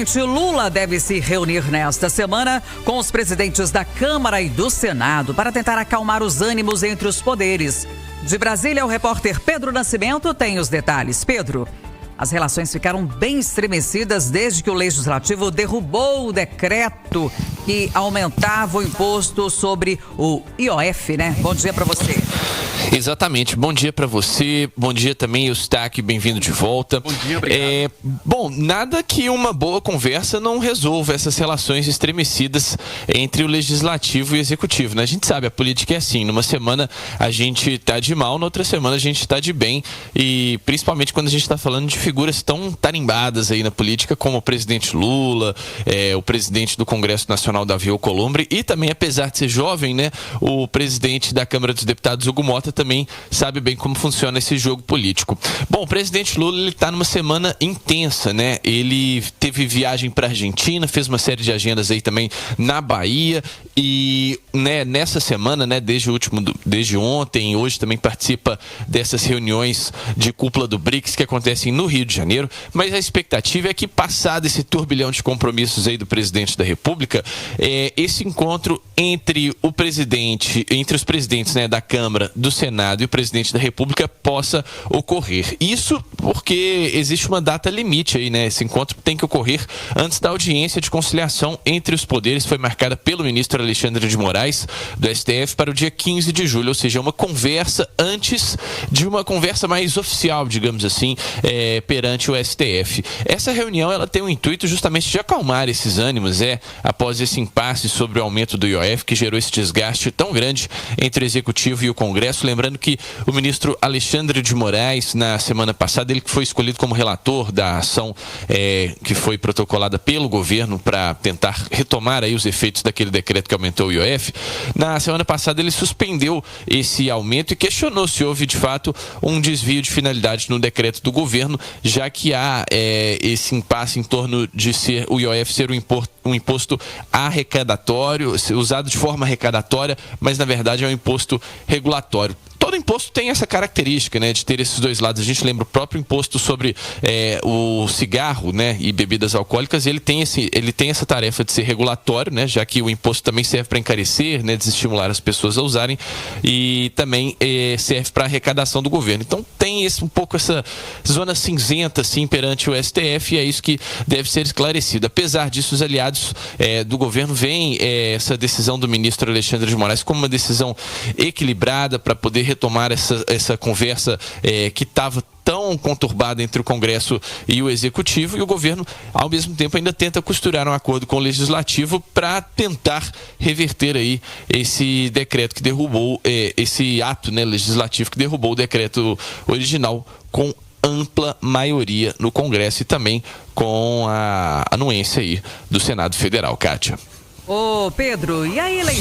presidente Lula deve se reunir nesta semana com os presidentes da Câmara e do Senado para tentar acalmar os ânimos entre os poderes. De Brasília, o repórter Pedro Nascimento tem os detalhes. Pedro, as relações ficaram bem estremecidas desde que o Legislativo derrubou o decreto que aumentava o imposto sobre o IOF, né? Bom dia para você. Exatamente, bom dia para você, bom dia também, Eustáquio, bem-vindo de volta. Bom dia, obrigado. Bom, nada que uma boa conversa não resolva essas relações estremecidas entre o Legislativo e o Executivo, né? A gente sabe, a política é assim, numa semana a gente tá de mal, na outra semana a gente tá de bem, e principalmente quando a gente tá falando de figuras tão tarimbadas aí na política, como o presidente Lula, o presidente do Congresso Nacional, Davi Alcolumbre, e também, apesar de ser jovem, né, o presidente da Câmara dos Deputados, Hugo Mota, também sabe bem como funciona esse jogo político. Bom, o presidente Lula, ele tá numa semana intensa, né? Ele teve viagem para Argentina, fez uma série de agendas aí também na Bahia e, né, nessa semana, né, desde ontem, hoje também participa dessas reuniões de cúpula do BRICS que acontecem no Rio de Janeiro, mas a expectativa é que, passado esse turbilhão de compromissos aí do presidente da República, esse encontro entre os presidentes, né, da Câmara, do Senado e o presidente da República possa ocorrer. Isso porque existe uma data limite aí, né? Esse encontro tem que ocorrer antes da audiência de conciliação entre os poderes, foi marcada pelo ministro Alexandre de Moraes, do STF, para o dia 15 de julho, ou seja, uma conversa antes de uma conversa mais oficial, digamos assim, perante o STF. Essa reunião, ela tem o intuito justamente de acalmar esses ânimos, após esse impasse sobre o aumento do IOF, que gerou esse desgaste tão grande entre o Executivo e o Congresso. Lembrando que o ministro Alexandre de Moraes, na semana passada, ele foi escolhido como relator da ação que foi protocolada pelo governo para tentar retomar aí os efeitos daquele decreto que aumentou o IOF. Na semana passada, ele suspendeu esse aumento e questionou se houve, de fato, um desvio de finalidade no decreto do governo, já que há esse impasse em torno de ser o IOF ser um imposto arrecadatório, usado de forma arrecadatória, mas na verdade é um imposto regulatório. Todo imposto tem essa característica, né, de ter esses dois lados. A gente lembra o próprio imposto sobre o cigarro, né, e bebidas alcoólicas, ele tem essa tarefa de ser regulatório, né, já que o imposto também serve para encarecer, né, desestimular as pessoas a usarem, e também serve para arrecadação do governo. Então tem um pouco essa zona cinzenta assim perante o STF, e é isso que deve ser esclarecido. Apesar disso, os aliados do governo veem essa decisão do ministro Alexandre de Moraes como uma decisão equilibrada para poder retomar essa conversa que estava tão conturbada entre o Congresso e o Executivo, e o governo, ao mesmo tempo, ainda tenta costurar um acordo com o Legislativo para tentar reverter aí esse decreto que derrubou, esse ato, né, legislativo que derrubou o decreto original com ampla maioria no Congresso e também com a anuência aí do Senado Federal. Kátia. Ô, Pedro, e a eleição